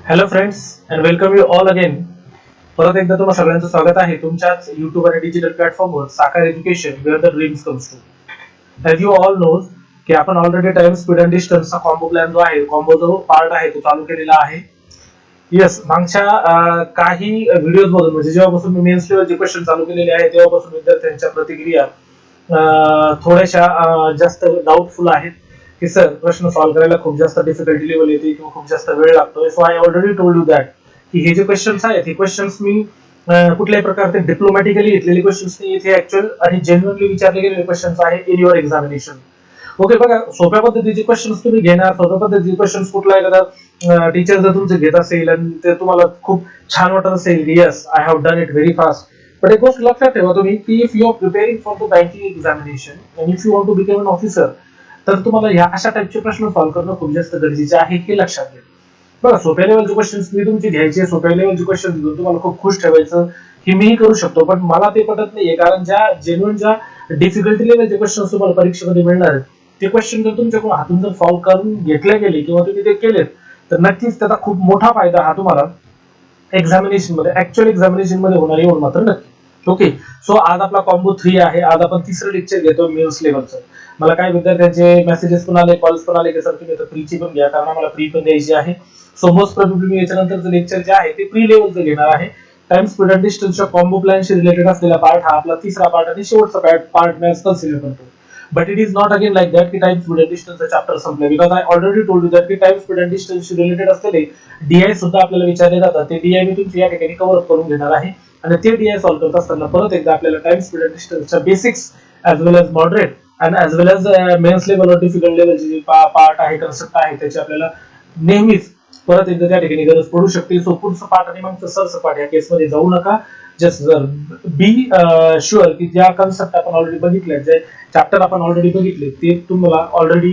Hello friends and welcome you all again. परत एकदा तुम्हा सगळ्यांचं स्वागत आहे तुमच्याच युट्यूब आणि डिजिटल प्लॅटफॉर्मवर Sakar education where the dreams comes true. As you all know की आपण ऑलरेडी टाइम स्पीड अँड डिस्टन्सचा कॉम्बो प्लॅन जो आहे, कॉम्बो जो पार्ट आहे तो चालू केलेला आहे. येस, मागच्या काही व्हिडिओज मधून म्हणजे जेव्हापासून मी मेन्स लेवलचे क्वेश्चन चालू केलेले आहे तेव्हापासून विद्यार्थ्यांच्या प्रतिक्रिया थोड्याशा जास्त डाऊटफुल आहेत की सर प्रश्न सॉल्व्ह करायला खूप जास्त डिफिकल्टी लेवल येते किंवा खूप जास्त वेळ लागतो. So I already told you that की हे जे क्वेश्चन्स आहेत हे क्वेश्चन्स मी कुठल्याही प्रकारचे डिप्लोमॅटिकली घेतलेले क्वेश्चन्स नाही, इथे ऍक्च्युअल आणि जेन्युइनली विचारले गेलेले क्वेश्चन्स आहे इन युअर एक्झामिनेशन. ओके, बघा सोप्या पद्धतीचे क्वेश्चन्स तुम्ही घेणार, सोप्या पद्धतीचे क्वेश्चन्स कुठला एखादा टीचर जर तुमचे घेत असेल आणि ते तुम्हाला खूप छान वाटत असेल, yes I have done it very fast. But एक गोष्ट लक्षात ठेवा तुम्ही की if you are preparing for the banking examination and if you want to become an officer, तर तुम्हाला ह्या अशा टाइपचे प्रश्न सॉल्व्ह करणं खूप जास्त गरजेचे आहे हे लक्षात घ्या. बघा, सोप्या लेवलचे क्वेश्चन्स मी तुमचे घ्यायचे, सोप्या लेवलचे क्वेश्चन घेऊन तुम्हाला खूप खुश ठेवायचं हे मीही करू शकतो, पण मला ते पटत नाहीये. कारण ज्या जेन्युइन ज्या डिफिकल्टी लेवलचे क्वेश्चन्स तुम्हाला परीक्षेमध्ये मिळणार आहेत ते क्वेश्चन जर तुमच्याकडून हातून जर सॉल्व्ह करून घेतले गेले किंवा तुम्ही ते केलेत तर नक्कीच त्याचा खूप मोठा फायदा हा तुम्हाला एक्झामिनेशन मध्ये, ऍक्च्युअल एक्झामिनेशन मध्ये होणार येऊन मात्र नक्की. ओके, सो आज आपला कॉम्बो 3 आहे. आज आपण तिसरं लेक्चर घेतो मेन्स लेवलचं. मला काय विद्यार्थ्यांचे मेसेजेस पण आले, कॉल्स पण आले की सर तुम्ही प्रीची पण घ्या, कारण आम्हाला प्री पण द्यायची आहे. सो मोस्ट प्रोबेबली मी याच्यानंतरचं लेक्चर जे आहे ते प्री लेवलचं घेणार आहे. टाइम स्पीड अँड डिस्टन्सच्या कॉम्बो प्लॅनशी रिलेटेड असलेला पार्ट हा आपला तिसरा पार्ट आणि शेवटचा पार्ट मॅथ्स कन्सिडर करतो. But it is not again like that की time speed and distance chapter संपले, because I already told you that की time speed and distance related असलेले डीआय सुद्धा आपल्याला विचारले जातात. ते डीआय मी तुमची या ठिकाणी कव्हर अप करून घेणार आहे आणि ते डीआय सॉल्व्ह करत असताना परत एकदा आपल्याला टाइम स्पीड अँड डिस्टन्सच्या basics as well as moderate and as well as mains level और डिफिकल्ट लेवलचे जे पार्ट आहे, कन्सेप्ट आहे, त्याची आपल्याला नेहमीच परत एकदा त्या ठिकाणी गरज पडू शकते. सो पुढचं पार्ट आणि मग सरचं पार्ट या केसमध्ये जाऊ नका. जस्ट बी शुअर की ज्या कन्सेप्ट आपण ऑलरेडी बघितले, जे चॅप्टर आपण ऑलरेडी बघितले ते तुम्हाला ऑलरेडी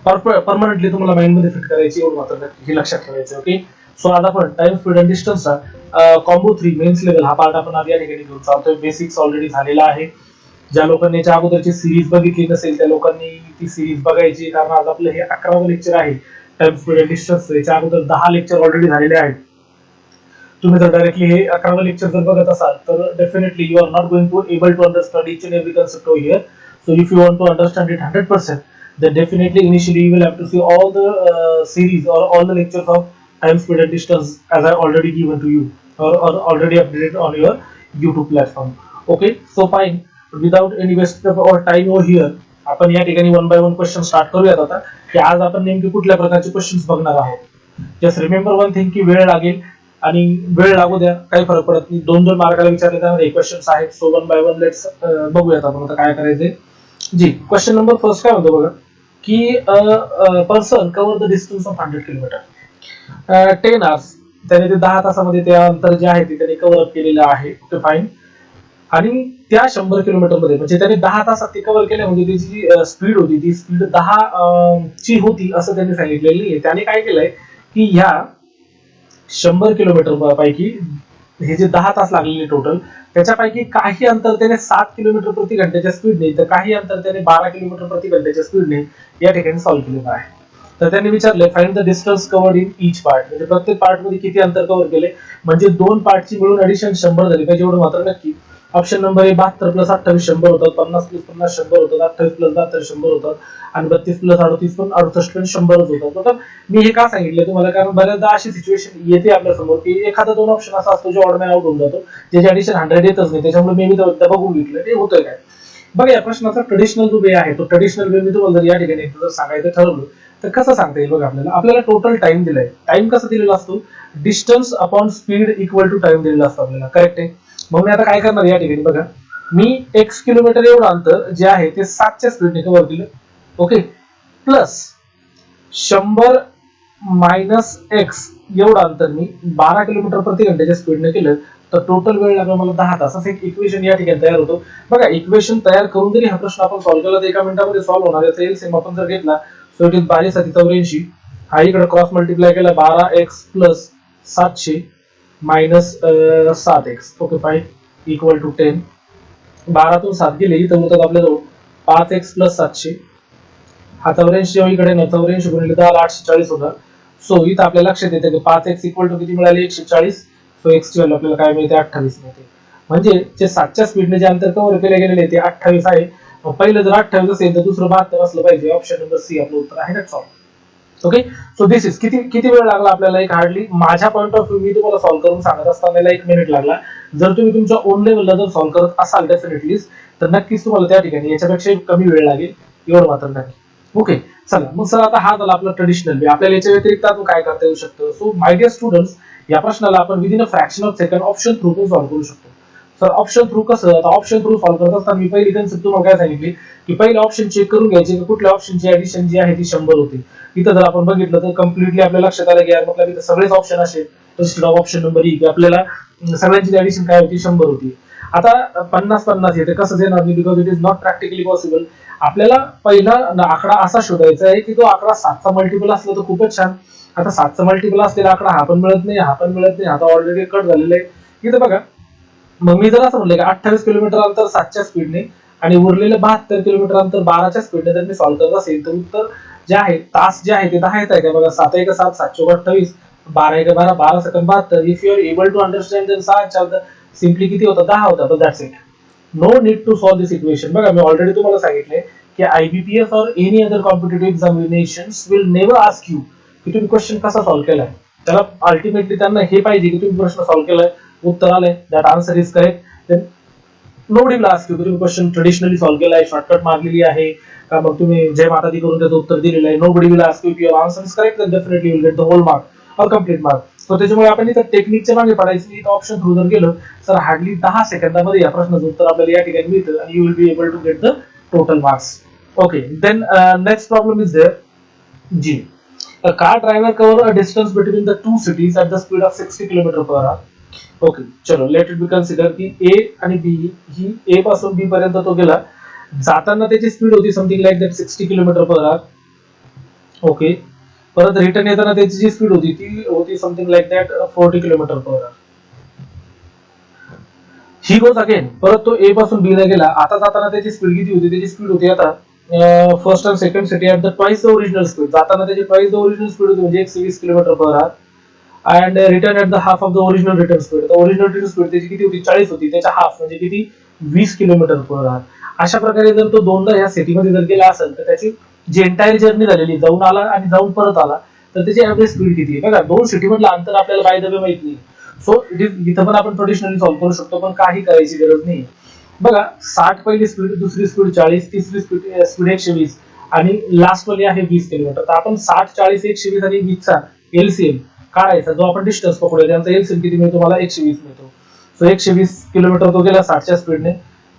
परमनंटली तुम्हाला माइंड मध्ये फिट करायची, एवढं मात्र हे लक्षात ठेवायचं. ओके, सो आज आपण टाइम स्पीड अँड डिस्टन्सचा कॉम्बो 3 मेन्स लेवल हा पार्ट आपण आज या ठिकाणी घेऊन चालतोय. बेसिक्स ऑलरेडी झालेला आहे. ज्या लोकांनी याच्या अगोदरची सिरीज बघितली नसेल त्या लोकांनी ती सिरीज बघायची, कारण आज आपलं हे 11वं लेक्चर आहे टाइम स्पीड अँड डिस्टन्स. याच्या अगोदर 10 लेक्चर ऑलरेडी झालेले आहेत. तुम्ही जर डायरेक्टली हे 11वं लेक्चर जर बघत असाल तर definitely you are not going to able to understand each and every concept over here. So if you want to understand it 100%, then definitely initially you will have to see all the series or all the lectures of time, speed and distance as I already given to you or already updated on your YouTube platform. Okay, so fine. Without any waste of our time over here, आपण या ठिकाणी one by one question start करूयात आता की आज आपण नेमके कुठल्या प्रकारचे क्वेश्चन्स बघणार आहोत. जस्ट रिमेंबर वन थिंग की वेळ लागेल आणि वेळ लागू द्या, काही फरक पडत नाही. 2-2 मार्काला विचारले जाणारे क्वेश्चन्स आहेत. So one by one let's बघूयात आपण आता काय करायचंय. जी, क्वेश्चन नंबर फर्स्ट काय म्हणतो बघा की person cover the distance of 100 kilometre 10 hours. त्याने ते 10 तासामध्ये ते अंतर जे आहे ते त्याने कव्हर अप केलेलं आहे. Okay fine. आणि त्या 100 किलोमीटर मध्ये म्हणजे त्याने 10 तासात ते कव्हर केले, म्हणजे त्याची जी स्पीड होती ती स्पीड 10 ची होती असं त्यांनी सांगितलेलं आहे. त्याने काय केलंय की ह्या 100 किलोमीटर पैकी हे जे 10 तास लागलेले टोटल, त्याच्यापैकी काही अंतर त्याने 7 किलोमीटर प्रति घंट्याच्या स्पीडने तर काही अंतर त्याने 12 किलोमीटर प्रति घंट्याच्या स्पीडने या ठिकाणी सॉल्व्ह केलेलं आहे. तर त्यांनी विचारले find the distance covered in each part, म्हणजे प्रत्येक पार्ट मध्ये किती अंतर कव्हर केले, म्हणजे 2 पार्टची मिळून ऍडिशन 100 झाली पाहिजे, एवढं मात्र नक्की. ऑप्शन नंबर ए 72 प्लस 28 100 होतात, 50 प्लस 50 100 होतात, 28 प्लस 72 100 होतात आणि 32 प्लस 38 पण 68 पण 100 होतात. मतलब मी हे का सांगितलं तुम्हाला, कारण बऱ्याचदा अशी सिच्युएशन येते आपल्या समोर की एखादा 2 ऑप्शन असा असतो जो ऑड मॅन आउट होऊन जातो, ज्याची ऍडिशन 100 येतच नाही. त्याच्यामुळे मी बघून घेतलं ते होतंय काय. बघा, या प्रश्नाचा ट्रेडिशनल जो वे आहे तो ट्रेडिशनल वे मी तुम्हाला जर या ठिकाणी जर सांगायचं ठरवलं तर कसं सांगता येईल बघा. आपल्याला टोटल टाइम दिलाय. टाइम कसा दिलेला असतो, distance upon speed equal to time दिलेला असतो आपल्याला, करेक्ट आहे. मग मी आता काय करणार या ठिकाणी बघा, मी x किलोमीटर एवढं अंतर जे आहे ते 7 च्या स्पीडने कव्हर केलं. ओके, प्लस 100 मायनस x एवढं अंतर मी 12 किलोमीटर प्रति घंट्याच्या स्पीडने केलं, तर टोटल वेळ लागला मला 10 तास. असं एक इक्वेशन या ठिकाणी तयार होतो. बघा, इक्वेशन तयार करून जरी हा प्रश्न आपण सॉल्व्ह केला तर एका मिनिटामध्ये सॉल्व्ह होणार आहे. एलसीएम आपण जर घेतला सो इट इज 12×7=84. हा इकडे क्रॉस मल्टिप्लाय केला 12x plus 700 minus 7x. Okay fine equal to 10. 12तून 7 गेली तर होतात आपल्याजवळ 5x प्लस 700. हा 84 इकडे ना, 84 गुणिले 10 840 होणार. सो इथं आपल्या लक्षात येतं की 5x इक्वल टू किती मिळाले 140. सो x ची व्हॅल्यू आपल्याला काय मिळते 28 मिळते. म्हणजे जे 7च्या स्पीडने जे अंतर कव्हर केले गेलेले ते 28 आहे. पहिलं जर 28 असेल तर दुसरं 72 असलं पाहिजे. ऑप्शन नंबर सी आपलं उत्तर आहे. That's all. Okay. So this is किती किती वेळ लागला आपल्याला एक हार्डली माझ्या पॉईंट ऑफ व्ह्यू मी तुम्हाला सॉल्व्ह करून सांगत असताना 1 मिनिट लागला. जर तुम्ही तुमच्या ओन लेवलला जर सॉल्व्ह करत असाल डेफिनेटली तर नक्कीच तुम्हाला त्या ठिकाणी याच्यापेक्षा कमी वेळ लागेल एवढं मात्र नक्की. ओके. चला मग सर आता हा झाला आपला ट्रेडिशनल वे. आपल्याला याच्या व्यतिरिक्त अजून काय करता येऊ शकतं. सो माय डिअर स्टुडंट्स या प्रश्नाला आपण within a fraction of second option through solve करू शकतो. सर ऑप्शन थ्रू कसं. आता ऑप्शन थ्रू सॉल्व्ह करत असताना मी पहिली कन्सेप्ट तुम्हाला काय सांगितली की पहिले ऑप्शन चेक करून घ्यायचे की कुठल्या ऑप्शनची ऍडिशन जी आहे ती 100 होती. इथं जर आपण बघितलं तर कम्प्लिटली आपल्या लक्षात आलं की यार मतलब इथं सगळेच ऑप्शन असेल तर ऑप्शन नंबर ई की आपल्याला सगळ्यांची ऍडिशन काय होती 100 होती. आता 50-50 येते कसं येणार नाही because it is not practically possible. आपल्याला पहिला आकडा असा शोधायचा आहे की तो आकडा 7चा मल्टिपल असला तर खूपच छान. आता 7चा मल्टिपल असलेला आकडा हा पण मिळत नाही हा पण मिळत नाही. आता ऑलरेडी कट झालेला आहे. इथं बघा मग मी जर असं म्हणलं की 28 किलोमीटर अंतर 7च्या स्पीडने आणि उरलेलं 72 किलोमीटर अंतर 12च्या स्पीडने जर मी सॉल्व्ह करत असेल तर उत्तर जे आहे तास जे आहे ते 10 येत आहे का बघा. 7 1 7 7 चौक 28 12 1 12 12 second 72. If you are able to understand then 6 simply किती होतं 10 होता. But that's it. No need to solve this equation. बघा मी ऑलरेडी तुम्हाला सांगितले की IBPS और any other competitive examinations will never ask you की तुम्ही क्वेश्चन कसा सॉल्व्ह केलाय. त्याला अल्टिमेटली त्यांना हे पाहिजे की तुम्ही प्रश्न सॉल्व्ह केलाय उत्तर आलंय that answer is correct. Then nobody will ask you की तुम्ही क्वेश्चन ट्रेडिशनली सॉल्व्ह केलाय शॉर्टकट मारलेली आहे का मग तुम्ही जय माता दी करून त्याचं उत्तर दिलेलं आहे. नोबडी विल आस्क यू की your answer is correct then definitely will get the whole mark और कंप्लीट मार्क. सो त्याच्यामुळे आपण इथं टेक्निकच्या मागे पडायचं इथं ऑप्शन थ्रू जर गेलो तर हार्डली 10 सेकंदामध्ये या प्रश्नाचं उत्तर आपल्याला या ठिकाणी मिळतं आणि you will be able to get the total marks. Okay. Then next problem is there जी. A car driver cover a distance between the two cities at the speed of 60 km per hour. Okay चलो let it be consider की ए आणि बी ही ए पासून बी पर्यंत तो गेला. जाताना त्याची स्पीड होती something like that 60 kilometre per our. Okay. परत रिटर्न येताना त्याची जी स्पीड होती ती होती something like that 40 kilometre per our. He goes again परत तो ए पासून बी ला गेला. आता जाताना त्याची स्पीड किती होती त्याची स्पीड होती आता फर्स्ट आणि second city at the twice the original speed. जाताना त्याची ट्वाइस द ओरिजिनल स्पीड होती म्हणजे 120 kilometre per our. And return at the half of the original return speed. तर ओरिजिनल रिटर्न स्पीड त्याची किती होती 40 होती त्याच्या हाफ म्हणजे किती 20 किलोमीटर पर आवर. अशा प्रकारे जर तो दोनदा या सिटीमध्ये जर गेला असेल तर त्याची जी एंटायर जर्नी झालेली जाऊन आला आणि जाऊन परत आला तर त्याची ऍव्हरेज स्पीड किती आहे. बघा दोन सिटी मधलं अंतर आपल्याला बाय द वे माहित नाही. सो इट इज इथं पण आपण ट्रेडिशनली सॉल्व्ह करू शकतो पण काही करायची गरज नाही. बघा 60 पहिली स्पीड दुसरी स्पीड 40 तिसरी स्पीड 120 आणि लास्ट वाली आहे 20 किलोमीटर. तर आपण 60 40 120 आणि 20 चा एलसीएम काढायचा जो आपण डिस्टन्स पकडूया त्यांचा एलसीएम किती मिळतो मला 120 मिळतो. सो 120 किलोमीटर तो गेला 60च्या स्पीडने.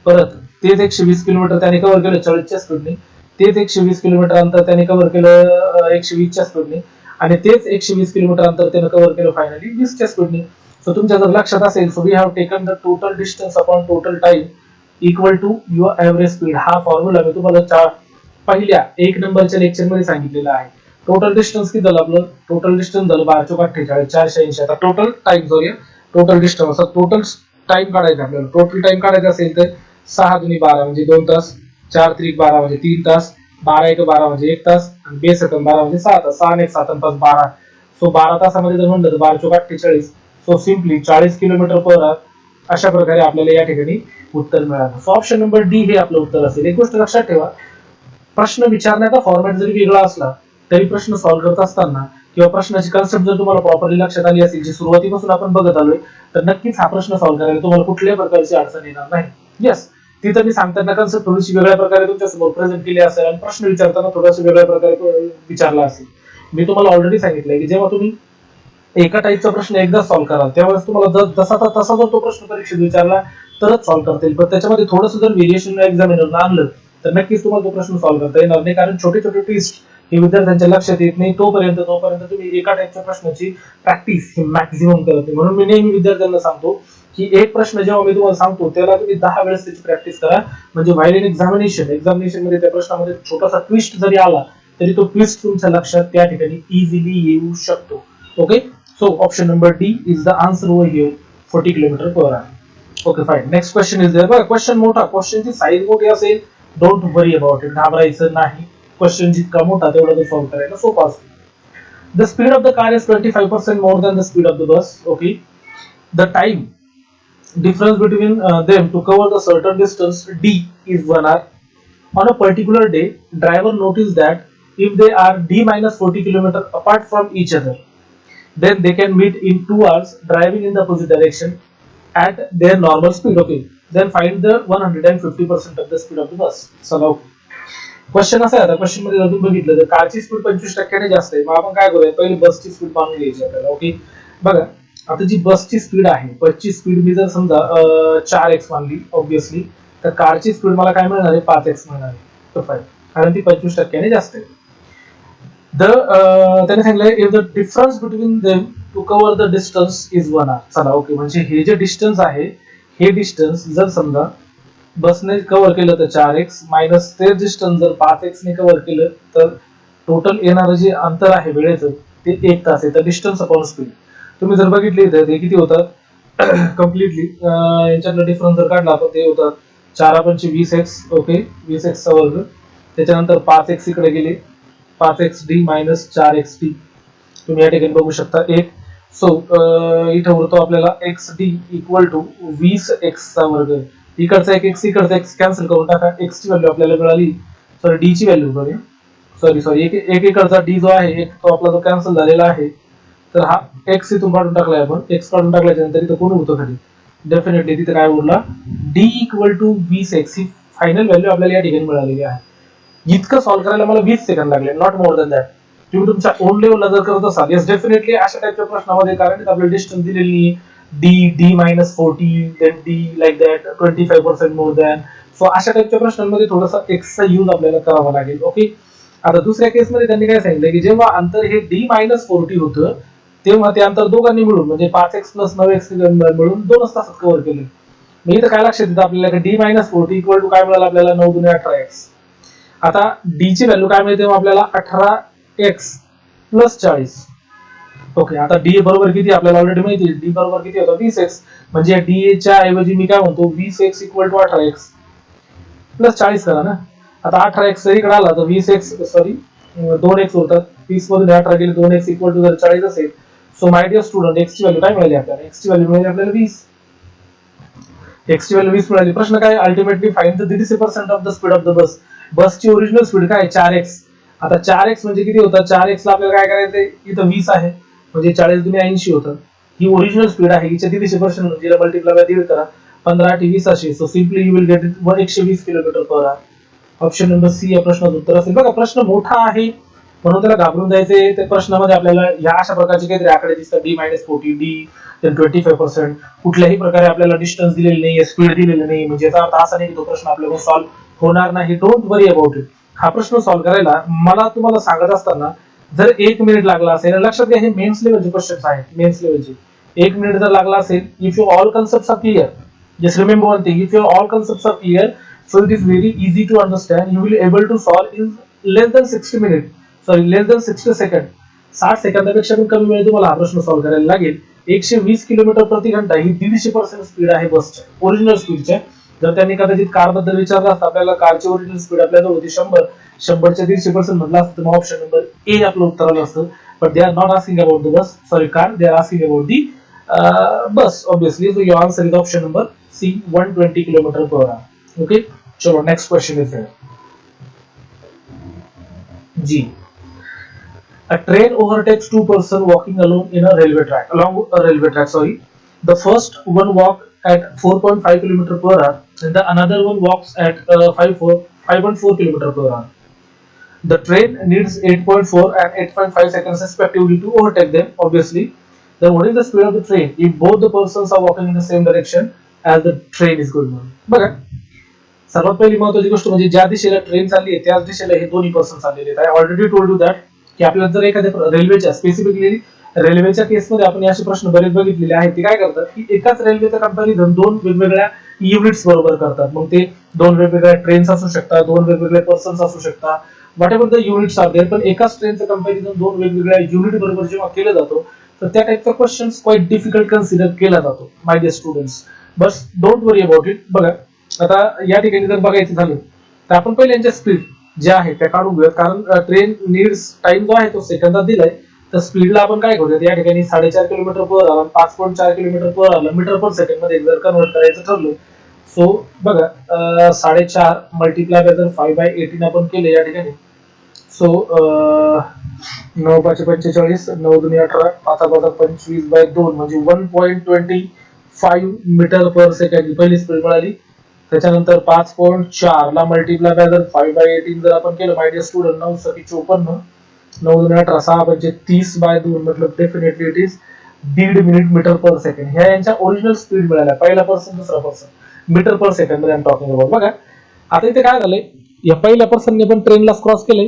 परत तेच 120 किलोमीटर त्याने कव्हर केलं 40च्या स्पीडने. तेच 120 किलोमीटर अंतर त्याने कव्हर केलं 120च्या स्पीडने आणि तेच 120 किलोमीटर अंतर त्याने कव्हर केलं फायनली 20च्या स्पीडने. सो तुमच्या जर लक्षात असेल so we have taken the total distance upon total time equal to your average speed. हा फॉर्म्युला मी तुम्हाला पहिल्या 1 नंबरच्या लेक्चर मध्ये सांगितलेला आहे. टोटल डिस्टन्स किती झालं आपलं टोटल डिस्टन्स झालं 1248 480. आता total time sorry total distance total time काढायचा आपल्याला. टोटल टाइम काढायचा असेल तर 6 दुनी 12 म्हणजे 2 तास 4 त्रिक 12 म्हणजे 3 तास 12 1 12 म्हणजे 1 तास आणि 2 सेकंद 12 म्हणजे 6 तास 6 1 7 आणि 5 12. सो 12 तासामध्ये जर म्हणलं तर 12 चौक 48. सो सिम्पली 40 किलोमीटर पर आवर अशा प्रकारे आपल्याला या ठिकाणी उत्तर मिळालं. सो ऑप्शन नंबर डी हे आपलं उत्तर असेल. एक गोष्ट लक्षात ठेवा प्रश्न विचारण्याचा फॉर्मॅट जरी वेगळा असला तरी प्रश्न सॉल्व्ह करत असताना किंवा प्रश्नाची कन्सेप्ट जर तुम्हाला प्रॉपरली लक्षात आली असेल जी सुरुवातीपासून आपण बघत आलोय तर नक्कीच हा प्रश्न सॉल्व्ह करायला तुम्हाला कुठल्याही प्रकारची अडचण येणार नाही. येस तिथं मी सांगताना कन्सेप्ट थोडीशी वेगळ्या प्रकारे तुमच्या समोर प्रेझेंट केली असेल आणि प्रश्न विचारताना थोडासा वेगळ्या प्रकारे विचारला असेल. मी तुम्हाला ऑलरेडी सांगितलंय की जेव्हा तुम्ही एका टाईपचा प्रश्न एकदा सॉल्व्ह कराल त्यावेळेस तुम्हाला जसा तसा जर तो प्रश्न परीक्षेत विचारला तरच सॉल्व्ह करता येईल. पण त्याच्यामध्ये थोडंसं जर व्हेरिएशन एक्झामिनरनं आणलं तर नक्कीच तुम्हाला तो प्रश्न सॉल्व्ह करता येणार नाही कारण छोटे छोटे ट्विस्ट हे विद्यार्थ्यांच्या लक्षात येत नाही जोपर्यंत तुम्ही एका टाईपच्या प्रश्नाची प्रॅक्टिस ही मॅक्झिमम करत नाही. म्हणून मी नेहमी विद्यार्थ्यांना सांगतो की एक प्रश्न जेव्हा मी तुम्हाला सांगतो त्याला तुम्ही 10 वेळेस त्याची प्रॅक्टिस करा म्हणजे व्हाईल इन एक्झामिनेशन मध्ये त्या प्रश्नामध्ये छोटासा ट्विस्ट जरी आला तरी तो ट्विस्ट तुमच्या लक्षात त्या ठिकाणी इझिली येऊ शकतो. Okay. So option number D is the answer over here 40 km per hour. Okay fine. Next question is there. बघा क्वेश्चन मोठा क्वेश्चनची साईज मोठी असेल डोंट वरी अबाउट इट घाबरायचं नाही. क्वेश्चन जितका मोठा तेवढा तो सॉल्व्ह करायला सोपा असतो. The speed of the car is 25% more than the speed of the bus. Okay, the time difference between them to cover the certain distance d is 1 hour. On a particular day, driver noticed that if they are d minus 40 kilometers apart from each other, then they can meet in 2 hours driving in the opposite direction at their normal speed. Okay, then find the 150% of the speed of the bus. चला, question असा आहे. आता question मध्ये तुम्ही बघितलं तर कारची speed 25% जास्त आहे. मग आपण काय करूया, पहिले बसची स्पीड पाहून घ्यायची आपल्याला. ओके, बघा आता जी बसची स्पीड आहे, बसची स्पीड मी जर समजा 4x मानली ऑब्विसली, तर कारची स्पीड मला काय मिळणार आहे, 5x मिळणार आहे. कारण ती 25% जास्त आहे. त्याने सांगितलंय if the difference between them to cover the distance is 1 hour. चला, ओके, म्हणजे हे जे डिस्टन्स आहे, हे डिस्टन्स जर समजा बसने कव्हर केलं तर 4x मायनस ते डिस्टन्स जर 5x ने कव्हर केलं तर टोटल येणारं जे अंतर आहे वेळेचं ते 1 तास आहे. तर डिस्टन्स अपॉन स्पीड तुम्ही जर बघितली तर ते किती होतात कम्प्लिटली, यांच्यातला डिफरन्स जर काढला तर ते होतात 4×5 20x. ओके, 20x चा वर्ग, त्याच्यानंतर 5x इकडे गेले, 5xd मायनस 4xd तुम्ही या ठिकाणी बघू शकता 1. सो इथे उरतो आपल्याला xd इक्वल टू 20x चा वर्ग. इकडचा एक x इकडचा x कॅन्सल करून टाका, x ची व्हॅल्यू आपल्याला मिळाली, सॉरी d ची व्हॅल्यू सॉरी एक इकडचा d जो आहे एक तो आपला जो कॅन्सल झालेला आहे. तर हा x इथून काढून टाकलाय आपण, x काढून टाकल्याच्या नंतर इथं कोण होतं खाली, डेफिनेटली तिथे काय उरला d इक्वल टू 20x ही फायनल व्हॅल्यू आपल्याला या ठिकाणी मिळालेली आहे. इतकं सॉल्व्ह करायला मला 20 सेकंद लागले, नॉट मोर दॅन दॅट. तुम्ही तुमच्या ओन लेवलला जर करत असाल, येस डेफिनेटली अशा टाइपच्या प्रश्नामध्ये, कारण आपल्याला डिस्टन्स दिलेली d minus 40 then d like that 25% more than. So अशा टाइपच्या प्रश्नांमध्ये थोडासा x चा यूज आपल्याला करावा लागेल. ओके, आता दुसऱ्या केसमध्ये त्यांनी काय सांगितलं की जेव्हा अंतर हे d मायनस 40 होतं तेव्हा ते अंतर दोघांनी मिळून म्हणजे 5x प्लस 9x मिळून 2 तासात कव्हर केलं. मी इथं काय लक्षात येतं आपल्याला d मायनस 40 इक्वल टू काय मिळालं आपल्याला 9 × 18x. आता d ची व्हॅल्यू काय मिळते आपल्याला 18x प्लस 40. ओके, आता d बरोबर किती आपल्याला ऑलरेडी माहिती आहे, d बरोबर किती होतं 20x. म्हणजे d च्या ऐवजी मी काय म्हणतो 20x equal to 18x plus 40 करा ना. आता 18x इकडे आला तर 20x सॉरी 2x होतात, 20 मधून 18 गेले 2x इक्वल टू जर 40 असेल. So my dear student x ची व्हॅल्यू काय मिळाली आपल्याला, x ची व्हॅल्यू मिळाली आपल्याला 20. x ची व्हॅल्यू 20 मिळाली. प्रश्न काय, ultimately find the 30% of the speed of the bus. बसची ओरिजिनल स्पीड काय 4x. आता 4x म्हणजे किती होतं, 4x ला आपल्याला काय करायचंय, इथं 20 आहे म्हणजे 40 × 80 होतं. ही ओरिजिनल स्पीड आहे, हिच्या 30% म्हणजे मल्टिप्लाय बाय 1.5 करा, 15 × 20 असे. So simply you will get 120 km/h. Option number C या प्रश्नाचं उत्तर असेल. बघा प्रश्न मोठा आहे म्हणून त्याला घाबरून जायचे. त्या प्रश्नामध्ये आपल्याला या अशा प्रकारचे काहीतरी आकडे दिसतात, d मायनस 40 d then 25%. कुठल्याही प्रकारे आपल्याला डिस्टन्स दिलेली नाही, स्पीड दिलेली नाही, म्हणजे याचा अर्थ असा नाही की तो प्रश्न आपल्याला सॉल्व्ह होणार नाही. Don't worry about it. हा प्रश्न सॉल्व्ह करायला मला तुम्हाला सांगत असताना जर 1 मिनिट लागला असेल, लक्षात घ्या हे मेन्स लेवलचे क्वेश्चन्स आहेत, मेन्स लेवलचे. 1 मिनिट जर लागला असेल, if you all concepts are clear, just remember one thing, if you all concepts are clear, so it is very easy to understand, you will able to solve in less than 60 minutes, sorry less than 60 second. 60 सेकंदापेक्षा पण कमी वेळेत तुम्हाला हा प्रश्न solve करायला लागेल. 120 km/h ही 150% speed आहे बसच्या ओरिजिनल स्पीडच्या. जर त्यांनी कदाचित कार बद्दल विचारलं असतं आपल्याला, कारची ओरिजिनल स्पीड आपल्याजवळ होती 100, 100च्या 150% म्हटलं असतं तर मग ऑप्शन नंबर ए आपलं उत्तर आलं असतं. But they are not asking about the bus, sorry car, they are asking about the bus obviously. So your answer is option number C 120 km/h. Okay, चलो नेक्स्ट क्वेश्चन इज देयर. जी, a train overtakes two person walking along in a railway track, along a railway track, sorry. The first one walk at 4.5 km/h and the another one walks at 5.4 km/h. The train needs 8.4 and 8.5 seconds respectively to overtake them, obviously. Then what is the speed of the train if both the persons are walking in the same direction as the train is going on? बघा, सर्वात पहिली महत्त्वाची गोष्ट म्हणजे ज्या दिशेला train चालली आहे त्याच दिशेला हे दोन्ही पर्सन चाललेले आहेत. I already told you that की आपल्याला जर एखाद्या रेल्वेच्या स्पेसिफिकली रेल्वेच्या केसमध्ये आपण असे प्रश्न बरेच बघितलेले आहेत. ते काय करतात की एकाच रेल्वेचा कंपॅरिझन दोन वेगवेगळ्या युनिट्स बरोबर करतात. मग ते दोन वेगवेगळ्या ट्रेन्स असू शकतात, दोन वेगवेगळे पर्सन्स असू शकतात, whatever the units are there. पण एकाच ट्रेनचं कंपॅरिझन दोन वेगवेगळ्या युनिट बरोबर जेव्हा केलं जातो तर त्या टाइपचा क्वेश्चन क्वाइट डिफिकल्ट कन्सिडर केला जातो माय डिअर स्टुडंट्स. बस डोंट वरी अबाउट इट. बघा आता या ठिकाणी जर बघायचं झालं तर आपण पहिले यांच्या स्पीड ज्या आहे त्या काढून घेऊयात, कारण ट्रेन नीड्स टाइम जो आहे तो सेकंदात दिलाय. तर स्पीडला आपण काय करूया, या ठिकाणी 4.5 kilometre per hour 5.4 kilometre per hour metre per second मध्ये जर कन्वर्ट करायचं ठरलं, सो बघा 4.5 मल्टिप्लाय बाय जर 5/18 आपण केले या ठिकाणी, सो 9×5=45, 9×2=18, 5×5=25/2 म्हणजे 1.25 मीटर पर सेकंड पहिली स्पीड मिळाली. त्याच्यानंतर 5.4 ला मल्टिप्लाय बाय जर 5/18 जर आपण केलं माय डियर स्टुडंट, 9×7=54, 9×2=18, 6/30/2 मतलब definitely it is 1.5 minute metre per second. ह्या यांच्या ओरिजिनल स्पीड मिळाल्या, पहिला पर्सन दुसरा पर्सन मीटर पर सेकंड मध्ये आय एम टॉकिंग अबाउट. बघा आता इथे काय झालंय, या पहिल्या पर्सनने पण ट्रेनला क्रॉस केलंय,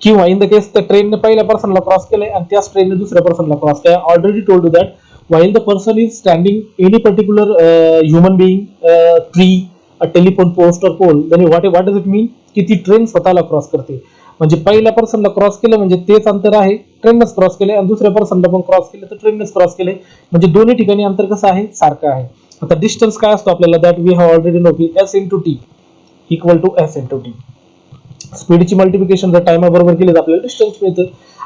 किंवा इन द केस त्या ट्रेनने पहिल्या पर्सनला क्रॉस केलंय आणि त्याच ट्रेनने दुसऱ्या पर्सनला क्रॉस केलं. Already told you that while the person is standing any particular human being, tree, a telephone post or pole, then what does it mean की ती ट्रेन स्वतःला क्रॉस करते. म्हणजे पहिल्या पर्सनला क्रॉस केलं म्हणजे तेच अंतर आहे, ट्रेननेच क्रॉस केले, आणि दुसऱ्या पर्सनला पण क्रॉस केलं तर ट्रेननेच क्रॉस केले, म्हणजे दोन्ही ठिकाणी अंतर कसं आहे, सारखं आहे. आता डिस्टन्स काय असतो आपल्याला, that we have already know की s into t equal to s into t. स्पीडची मल्टिप्लिकेशन जर टाइम बरोबर केली तर आपल्याला डिस्टन्स मिळतं.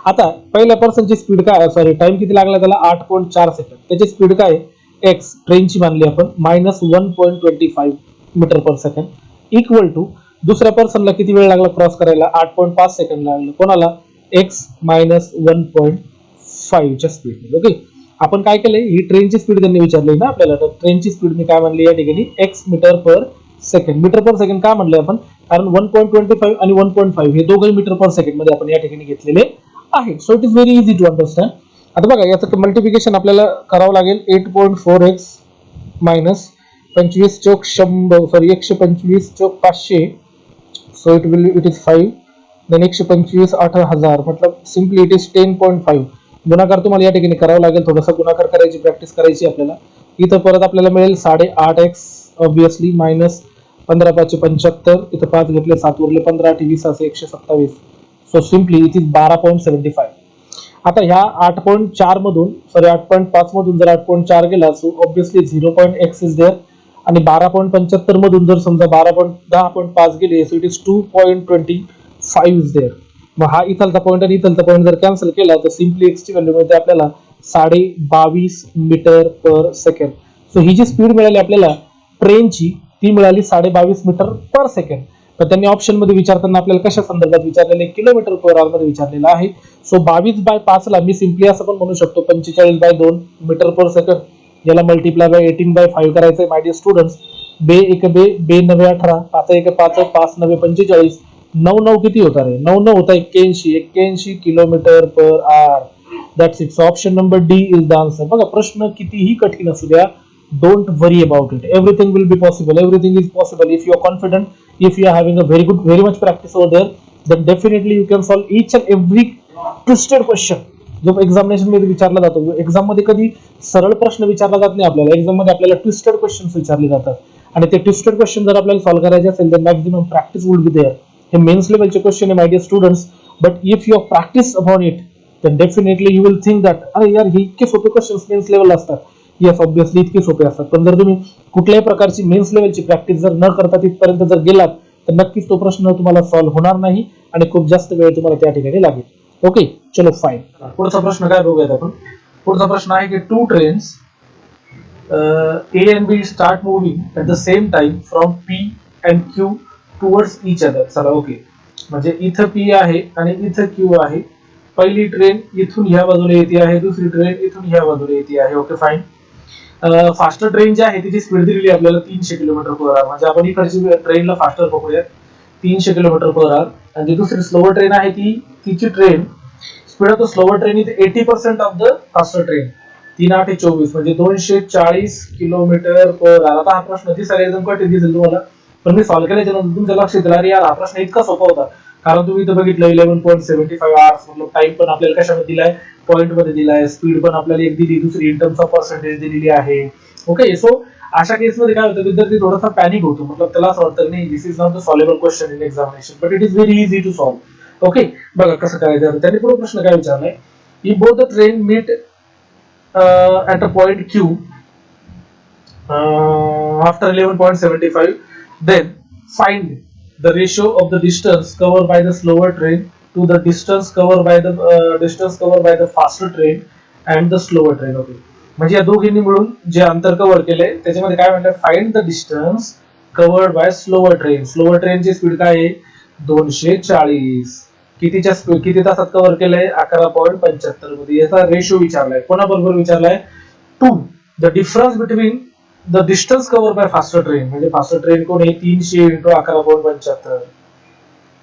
आता पहिल्या पर्सनची स्पीड काय, सॉरी टाइम किती लागला त्याला, 8.4 सेकंड. त्याची स्पीड काय एक्स ट्रेनची मानली आपण -1.25 metre per second, equal to दुसऱ्या पर्सनला किती वेळ लागला क्रॉस करायला, 8.5 सेकंड लागलं. कोणाला, एक्स -1.5 च्या स्पीड. ओके, आपण काय केलंय, ही ट्रेनची स्पीड त्यांनी विचारली ना आपल्याला, तर ट्रेनची स्पीड मी काय म्हणली या ठिकाणी, x metre per second. Metre per second का म्हणले आपण, कारण 1.25 आणि 1.5 हे दोघे मीटर पर सेकंड मध्ये आपण या ठिकाणी घेतलेले आहे. So it is very easy to understand. आता बघा याचं मल्टिप्लिकेशन आपल्याला करावं लागेल, 8.4x मायनस 25 चौक 100, सॉरी 125 चौक 500, सो इट इज 5, देन 125 8000, मतलब सिंपली इट इज 10.5. गुणाकार तुम्हाला या ठिकाणी करावं लागेल, थोडासा गुणाकार करायची प्रॅक्टिस करायची आपल्याला. इथं परत आपल्याला मिळेल 8.5x ऑब्विसली मायनस 15×5=75, इथं 5 घेतले 7 उरले 15, 20 असे 127. So simply it is 12.75. आता ह्या 8.4 मधून, सॉरी 8.5 मधून जर 8.4 गेला, so obviously 0.x is there, आणि 12.75 मधून जर समजा 10.5 गेले, so it is 2.25 is there. मग हा इथलचा पॉईंट आणि इथलचा पॉईंट जर कॅन्सल केला तर सिम्पली एक्स ची व्हॅल्यू मिळते आपल्याला 22.5 मीटर पर सेकंड. सो ही जी स्पीड मिळाली आपल्याला ट्रेनची, ती मिळाली 22.5 मीटर पर सेकंड. तर त्यांनी ऑप्शन मध्ये विचारताना आपल्याला कशा संदर्भात विचारलेले, किलोमीटर पर आवर मध्ये विचारलेलं आहे. सो 22/5 ला मी सिम्पली असं पण म्हणू शकतो 45/2 मीटर पर सेकंड. याला मल्टिप्लाय बाय 18/5 करायचंय माय डियर स्टुडंट्स. बे 9 5 1 5 5 9 45, 9 किती होता रे, 9 होता 81 kilometre per our. That's it. Option number D is the answer. बघा प्रश्न कितीही कठीण असू द्या, don't worry about it, everything will be possible, everything is possible if you are confident, if you are having a very much practice over there, then definitely you can solve each and every twisted question जो examination मध्ये विचारला जातो. Exam मध्ये कधी सरळ प्रश्न विचारला जात नाही आपल्याला, एक्झाम मध्ये आपल्याला ट्विस्टेड क्वेश्चन्स विचारले जातात, आणि ते ट्विस्टेड क्वेश्चन जर आपल्याला सॉल्व्ह करायचे असेल तर maximum practice would be there. हे मेन्स लेवलचे क्वेश्चन आहे my dear students, but if you practice upon it then definitely you will think that अरे यार हे इतके सोपे क्वेश्चन्स मेन्स लेवल असतात. येस ऑब्विसली इतके सोपे असतात, पण जर तुम्ही कुठल्याही प्रकारची मेन्स लेवलची प्रॅक्टिस जर न करता तिथपर्यंत जर गेलात तर नक्कीच तो प्रश्न तुम्हाला सॉल्व्ह होणार नाही आणि खूप जास्त वेळ तुम्हाला त्या ठिकाणी लागेल. ओके चलो फाईन. पुढचा प्रश्न काय बघूयात आपण. पुढचा प्रश्न आहे की two trains A and B start moving at the same time from P and Q towards each other. चला ओके, म्हणजे इथं P आहे आणि इथं Q आहे. पहिली ट्रेन इथून ह्या बाजूला येते आहे, दुसरी ट्रेन इथून ह्या बाजूला येते आहे. Okay fine. फास्टर ट्रेन जी आहे तिची स्पीड दिलेली आपल्याला 300 किलोमीटर पर आवर, म्हणजे आपण इकडची ट्रेनला फास्टर पकडूयात 300 किलोमीटर पर आवर, आणि जी दुसरी स्लोवर ट्रेन आहे तिची train speed of the slower train is 80% of the faster train. 3×8=24 म्हणजे 240 किलोमीटर पर आवर. आता हा प्रश्न दिसायला एकदम कठीण दिसेल तुम्हाला, पण मी सॉल्व्ह केल्याच्या नंतर तुमच्या लक्षात येईल अरे यार हा प्रश्न इतका सोपा होता, कारण तुम्ही इथं बघितलं 11.75 आवर्स, मतलब टाइम पण आपल्याला कशामध्ये दिलाय, पॉइंट मध्ये दिलाय, स्पीड पण आपल्याला एक दिली, दुसरी इन टर्म्स ऑफ पर्सेंटेज दिलेली आहे. ओके, सो अशा केस मध्ये काय होतं, विद्यार्थी थोडासा पॅनिक होतो, मतलब त्याला असं वाटतं नाही this is not the solvable question in examination, but it is very easy to solve. Okay, बघा कसं करायचं. त्यांनी पुढे प्रश्न काय विचारलाय, if both the train meet at a point Q after 11.75, then find the ratio of the distance covered by the slower train to the distance covered by the faster train and the slower train. Okay, म्हणजे या दोघींनी मिळून जे अंतर cover केलंय त्याच्यामध्ये काय म्हणलं, find the distance covered bye slower train. Slower ट्रेनची स्पीड काय आहे 240. किती तासात कव्हर केलंय 11.75 मध्ये. याचा रेशो विचारलाय, कोणाबरोबर विचारलाय, to the difference between the distance cover by faster train, म्हणजे फास्टर ट्रेन कोण आहे 300 into 11.75.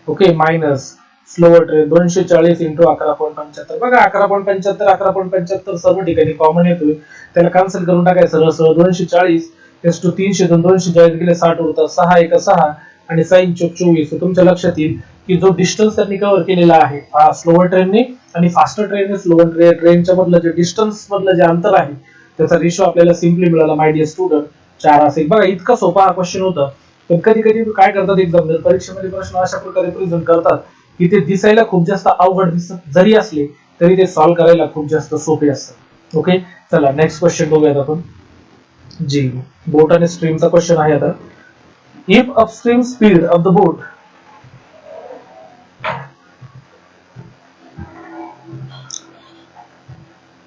Okay, minus slower train 240 into 11.75. बघा 11.75 सर्व ठिकाणी कॉमन येतोय, त्याला कॅन्सल करून टाकायचं सरळ. 240 टू 300 240 गेले 60 उरतात, 6 1 6 आणि 6 24. तुमच्या लक्षात येईल की जो डिस्टन्स त्यांनी कव्हर केलेला आहे स्लोअर ट्रेनने आणि फास्टर ट्रेनने, स्लोअर ट्रेनच्या मधलं जे डिस्टन्स मधलं जे अंतर आहे त्याचा रेशो आपल्याला सिम्पली मिळाला माय डिअर स्टुडंट 4 असेल. बघा इतका सोपा हा क्वेश्चन होता, पण कधी कधी काय करतात एक्झामिनर परीक्षेमध्ये प्रश्न अशा प्रकारे प्रेझेंट करतात की ते दिसायला खूप जास्त अवघड दिसत जरी असले तरी ते सॉल्व्ह करायला खूप जास्त सोपे असतात. ओके, चला नेक्स्ट क्वेश्चन बघूयात आपण. जी बोट आणि स्ट्रीमचा क्वेश्चन आहे आता. If upstream speed of the boat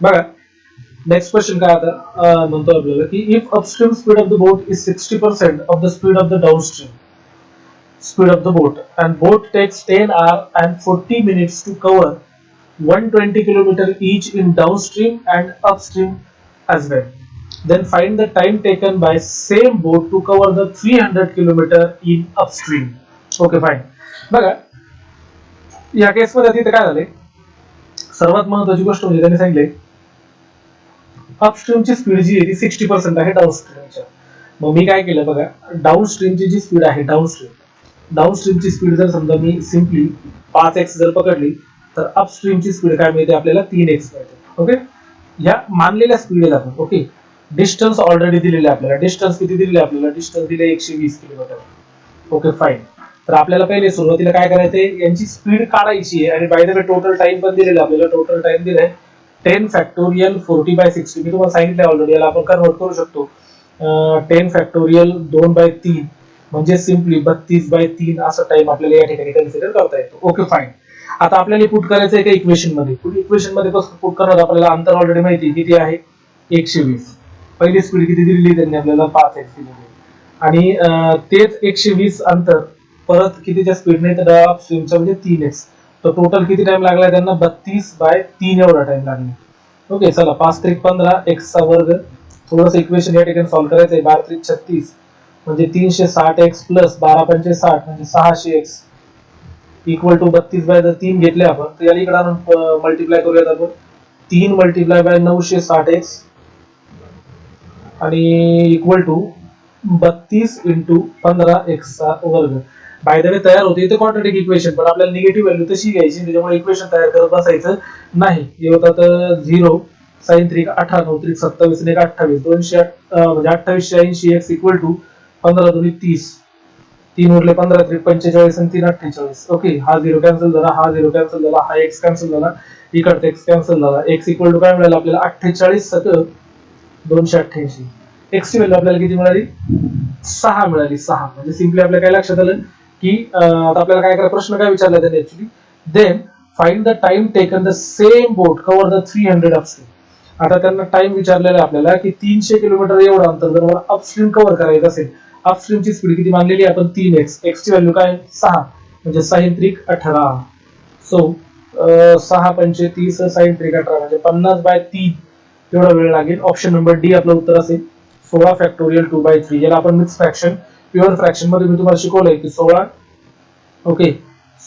बघा नेक्स्ट क्वेश्चन काय आता म्हणतो आपल्याला की if upstream speed of the boat is 60% of the speed of the downstream speed of the boat and boat takes 10 hours and 40 minutes to cover 120 km each in downstream and upstream as well. Then find the time taken by same boat to cover the 300 km in upstream. Okay, fine. बघा या केस मध्ये तिथे काय झाले, सर्वात महत्त्वाची गोष्ट म्हणजे त्यांनी सांगितले अपस्ट्रीमची स्पीड जी आहे ती 60% आहे डाउनस्ट्रीमच्या. मग मी काय केलं बघा, डाउनस्ट्रीमची जी स्पीड आहे डाउनस्ट्रीमची स्पीड जर समजा मी सिम्पली 5x जर पकडली तर अपस्ट्रीमची स्पीड काय मिळते आपल्याला 3x मिळते. ओके, या मानलेल्या स्पीड आहेत आपण. ओके, डिस्टन्स ऑलरेडी दिलेले आपल्याला, डिस्टन्स किती दिलेले आपल्याला, डिस्टन्स दिले 120 किलोमीटर. Okay, fine. तर आपल्याला पहिले सुरुवातीला काय करायचंय, यांची स्पीड काढायची आहे आणि by the way total time पण दिलेला आपल्याला. टोटल टाइम दिलाय 10 फॅक्टोरियल 40/60. मी तुम्हाला सांगितलंय ऑलरेडी, याला आपण कन्वर्ट करू शकतो 10 फॅक्टोरियल 2/3 म्हणजे सिम्पली 32/3 असं टाइम आपल्याला या ठिकाणी कन्सिडर करता येतो. Okay, fine. आता आपल्याला पुट करायचं आहे का इक्वेशन मध्ये. इक्वेशन मध्ये कसं पुट करणार, आपल्याला अंतर ऑलरेडी माहिती किती आहे 120. पहिली स्पीड किती दिलेली त्यांनी आपल्याला 5x दिलेली आणि तेच 120 अंतर परत कितीच्या स्पीडने तर अपस्ट्रीमच्या म्हणजे 3x. तर टोटल किती टाइम लागला त्यांना 32/3 एवढा टाइम लागला. ओके, चला 5 त्रिक 15 x चा वर्ग. थोडस इक्वेशन या ठिकाणी सॉल्व्ह करायचं आहे. 12 त्रिक 36 म्हणजे 360x प्लस 12 पंचे 60 म्हणजे 600x इक्वल टू 32/3 घेतले आपण. तर याला इकडे आणून मल्टिप्लाय करूयात आपण. 3 मल्टिप्लाय बाय 960x आणि इक्वल टू 32 इंटू 15x चा वर्ग. बाय द वे तयार होते इथे क्वाड्रॅटिक इक्वेशन, पण आपल्याला निगेटिव्ह व्हॅल्यू तशी घ्यायची, त्याच्यामुळे इक्वेशन तयार करत बसायचं नाही. हे होतात 0 sin 3 18 9 3 27 आणि 28 200 म्हणजे 2880x इक्वल टू 15 दुनी 30 3 उरले 15 3 45 आणि 3 48. ओके, हा 0 कॅन्सल झाला, हा 0 कॅन्सल झाला, हा x कॅन्सल झाला, इकडचा x कॅन्सल झाला. x इक्वल टू काय मिळालं आपल्याला 48 सक 288. x ची व्हॅल्यू आपल्याला किती मिळाली 6 मिळाली. 6 म्हणजे सिम्पली आपल्याला काय लक्षात आलं की आता आपल्याला काय करायचं, प्रश्न काय विचारला त्याने actually, then find the time taken the same boat cover the 300 upstream. आता त्यांना टाइम विचारलेला आपल्याला की 300 किलोमीटर एवढं अंतर जर मला अपस्ट्रीम कव्हर करायचं असेल, अपस्ट्रीमची स्पीड किती मानलेली आपण 3x, x ची व्हॅल्यू काय 6 म्हणजे 6 त्रिक 18. सो 6 पंचे 30 6 त्रिक 18 म्हणजे 50/3 एवढा वेळ लागेल. ऑप्शन नंबर डी आपलं उत्तर असेल. 16 फॅक्टोरियल 2/3. याला आपण मिक्स फ्रॅक्शन प्युअर फ्रॅक्शन मध्ये मी तुम्हाला शिकवलंय की 16 ओके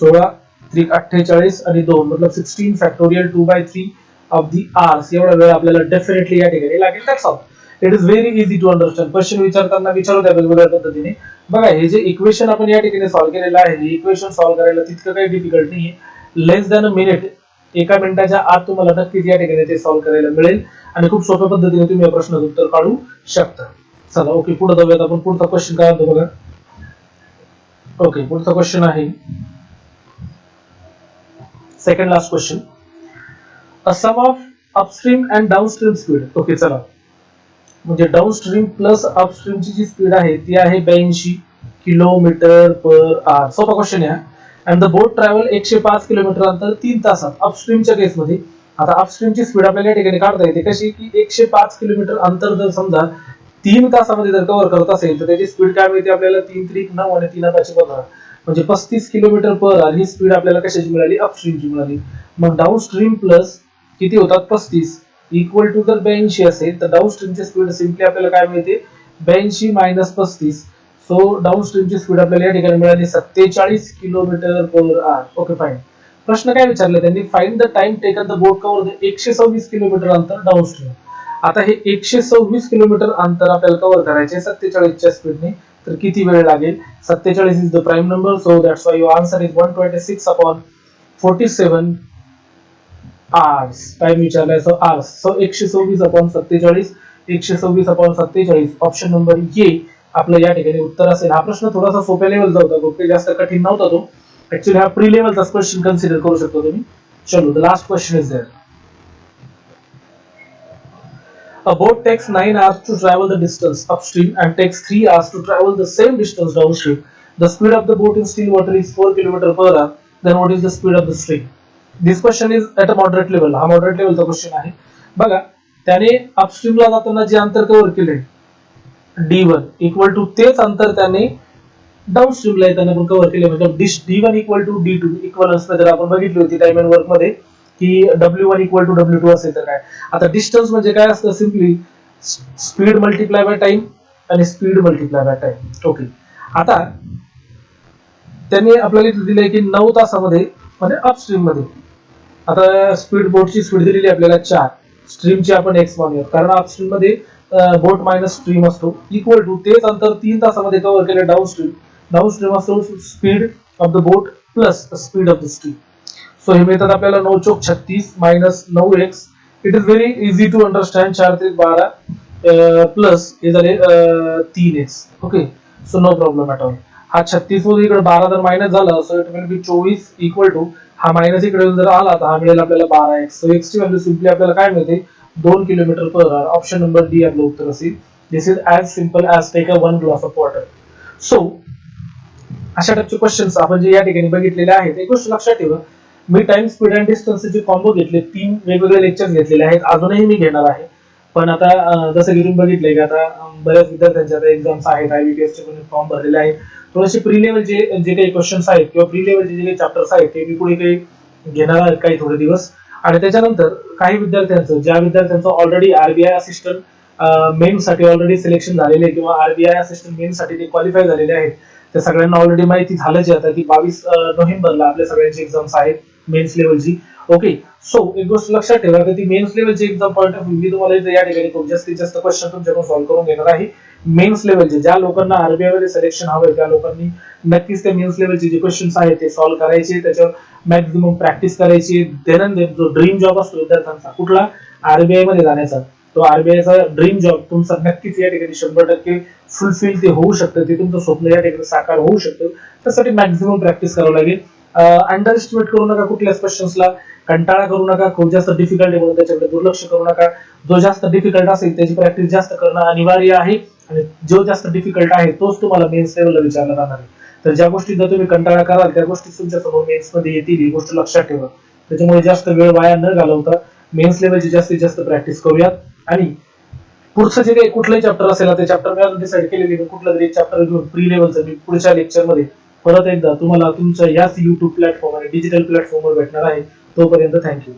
16 त्रिक 48 आणि 2 मतलब 16 फॅक्टोरियल 2/3 ऑफ दी आवर्स एवढा वेळ आपल्याला डेफिनेटली या ठिकाणी लागेल. That's all. It is very easy to understand. Question विचारताना विचारू द्या वेगवेगळ्या पद्धतीने. बघा हे जे इक्वेशन आपण या ठिकाणी सॉल्व्ह केलेलं आहे, हे इक्वेशन सॉल्व्ह करायला तितकं काही डिफिकल्ट नाहीये. लेस दॅन अ मिनिट, एका मिनिटाच्या आत तुम्हाला नक्कीच या ठिकाणी ते सॉल्व्ह करायला मिळेल आणि खूप सोप्या पद्धतीने तुम्ही या प्रश्नाचं उत्तर काढू शकता. चला ओके, पुढे जाऊयात आपण. पुढचा क्वेश्चन काय होतो बघा. ओके, पुढचा क्वेश्चन आहे second last question. A sum of upstream and downstream speed. Okay, चला म्हणजे डाउनस्ट्रीम प्लस अपस्ट्रीमची जी स्पीड आहे ती आहे 82 किलोमीटर पर आवर. सोपा क्वेश्चन आहे. And the boat travel 105 kilometre अंतर 3 तासात. अपस्ट्रीमच्या केसमध्ये आता अपस्ट्रीमची स्पीड आपल्याला या ठिकाणी काढता येते कशी की 105 किलोमीटर अंतर जर समजा 3 तासामध्ये जर कव्हर करत असेल तर त्याची स्पीड काय मिळते आपल्याला 3 3 9 आणि 3 5 15 म्हणजे 35 किलोमीटर पर आवर ही स्पीड आपल्याला कशाची मिळाली अपस्ट्रीमची मिळाली. मग डाऊनस्ट्रीम प्लस किती होतात 35 इक्वल टू जर 82 असेल तर डाऊनस्ट्रीमची स्पीड सिम्पली आपल्याला काय मिळते 82 मायनस 35. सो डाऊनस्ट्रीमची स्पीड आपल्याला या ठिकाणी मिळाली 47 किलोमीटर पर आवर. Okay fine. प्रश्न काय विचारले त्यांनी find the time taken the boat cover the 126 kilometre अंतर डाऊनस्ट्रीम. आता हे 126 किलोमीटर अंतर आपल्याला कव्हर करायचे 47 च्या स्पीडने तर किती वेळ लागेल. 47 is the prime number so that's why your answer is 126 upon 47 hours. Time विचारलाय so hours. So 126 upon 47 126 upon 47 option number A आपलं या ठिकाणी उत्तर असेल. हा प्रश्न थोडासा सोप्या लेवलचा होता, खूप जास्त कठीण नव्हता तो. ऍक्च्युअली हा प्री लेवलचा क्वेश्चन कन्सिडर करू शकतो तुम्ही. चलो the last question is there. A boat takes 9 hours to travel the distance upstream and takes 3 hours to travel the same distance downstream. The speed of the boat in still water is 4 km per hour. Then what is the speed of the stream? This question is at a moderate level. हा moderate level चा question आहे. बघा त्याने अपस्ट्रीमला जाताना जे अंतर cover केले D1 equal to तेच अंतर त्याने डाऊनस्ट्रीमला येताना पण कव्हर केले. म्हणजे D1 equal to D2 equivalence मध्ये आपण बघितली होती टाइम अँड वर्क मध्ये की W1 इक्वल टू W2 असेल तर काय. आता डिस्टन्स म्हणजे काय असतं simply speed multiply by time आणि speed multiply by time. Okay. आता त्यांनी आपल्याला दिलंय की 9 तासामध्ये म्हणजे अपस्ट्रीम मध्ये आता स्पीड बोटची स्पीड दिलेली आपल्याला 4 स्ट्रीमची आपण x मानूयात कारण अपस्ट्रीम मध्ये बोट मायनस स्ट्रीम असतो इक्वल टू तेच अंतर 3 तासामध्ये कव्हर केले डाऊनस्ट्रीम असतो speed of the boat plus speed of the stream. So हे मिळतात आपल्याला 9 चौक 36 minus 9x. It is very easy to understand 4 3 12 plus हे झाले 3x. Okay. So no problem at all. हा 36 मध्ये इकडे 12 जर मायनस झाला so it will be 24 equal to हा मायनस इकडे जर आला तर हा मिळेल आपल्याला 12x. सो x ची व्हॅल्यू सिम्पली आपल्याला काय मिळते 2 kilometre per hour. Option number D आपलं उत्तर असेल. This is as simple as take a 1 glass of water. So अशा टाइपचे क्वेश्चन्स आपण जे या ठिकाणी बघितलेले आहेत एक गोष्ट लक्षात ठेवा मी टाइम स्पीड अँड डिस्टन्सचे कॉम्बो घेतले 3 वेगवेगळे लेक्चर्स घेतलेले आहेत अजूनही मी घेणार आहे. पण आता जसं की तुम्ही बघितलंय की आता बऱ्याच विद्यार्थ्यांच्या आता एक्झाम्स आहेत IBPS चे पण फॉर्म भरलेले आहेत. थोडेसे प्री लेवलचे जे काही क्वेश्चन्स आहेत किंवा प्री लेवलचे जे काही चॅप्टर्स आहेत ते मी पुढे काही घेणार आहे काही थोडे दिवस. आणि त्याच्यानंतर काही विद्यार्थ्यांचं ज्या विद्यार्थ्यांचं ऑलरेडी RBI असिस्टंट मेन साठी ऑलरेडी सिलेक्शन झालेले किंवा RBI असिस्टंट मेन साठी ते क्वालिफाय झालेले आहेत त्या सगळ्यांना ऑलरेडी माहिती झालंच आहे आता की 22 नोव्हेंबरला आपल्या सगळ्यांची एक्झाम्स आहेत मेन्स लेवलची. ओके. सो एक गोष्ट लक्षात ठेवा की ती मेन्स लेवलची एक्झाम पॉईंट ऑफ व्ह्यू मी तुम्हाला या ठिकाणी खूप जास्तीत जास्त क्वेश्चन तुमच्याकडून सॉल्व्ह करून घेणार आहे. मेन्स लेवलचे ज्या लोकांना RBI मध्ये सिलेक्शन हवंय त्या लोकांनी नक्कीच त्या मेन्स लेवलचे जे क्वेश्चन्स आहेत ते सॉल्व्ह करायचे त्याच्यावर मॅक्झिमम प्रॅक्टिस करायची. दैनंदिन जो ड्रीम जॉब असतो विद्यार्थ्यांचा कुठला RBI मध्ये जाण्याचा तो RBI चा ड्रीम जॉब तुमचा नक्कीच या ठिकाणी 100% फुलफिल ते होऊ शकतं. ते तुमचं स्वप्न या ठिकाणी साकार होऊ शकतं. त्यासाठी मॅक्झिमम प्रॅक्टिस करावं लागेल. अंडर एस्टिमेट करू नका कुठल्याच क्वेश्चन्सला. कंटाळा करू नका खूप जास्त डिफिकल्ट आहे म्हणून त्याच्याकडे दुर्लक्ष करू नका. जो जास्त डिफिकल्ट असेल त्याची प्रॅक्टिस जास्त करणं अनिवार्य आहे आणि जो जास्त डिफिकल्ट आहे तोच तुम्हाला मेन्स लेवलला विचारला जाणार आहे. तर ज्या गोष्टींचा तुम्ही कंटाळा कराल त्या गोष्टी तुमच्या समोर मेन्स मध्ये येतील ही गोष्ट लक्षात ठेवा. त्याच्यामुळे जास्त वेळ वाया न घालवता मेन्स लेवलची जास्तीत जास्त प्रॅक्टिस करूयात. आणि पुढचं जे काही कुठलंही चॅप्टर असेल ते चॅप्टर मी अजून डिसाईड केलेली कुठलं तरी एक चॅप्टर घेऊन प्री लेवलचं मी पुढच्या लेक्चरमध्ये परत एकदा तुम्हाला तुमच्या याच YouTube प्लॅटफॉर्म आणि डिजिटल प्लॅटफॉर्मवर भेटणार आहे. तोपर्यंत थँक्यू.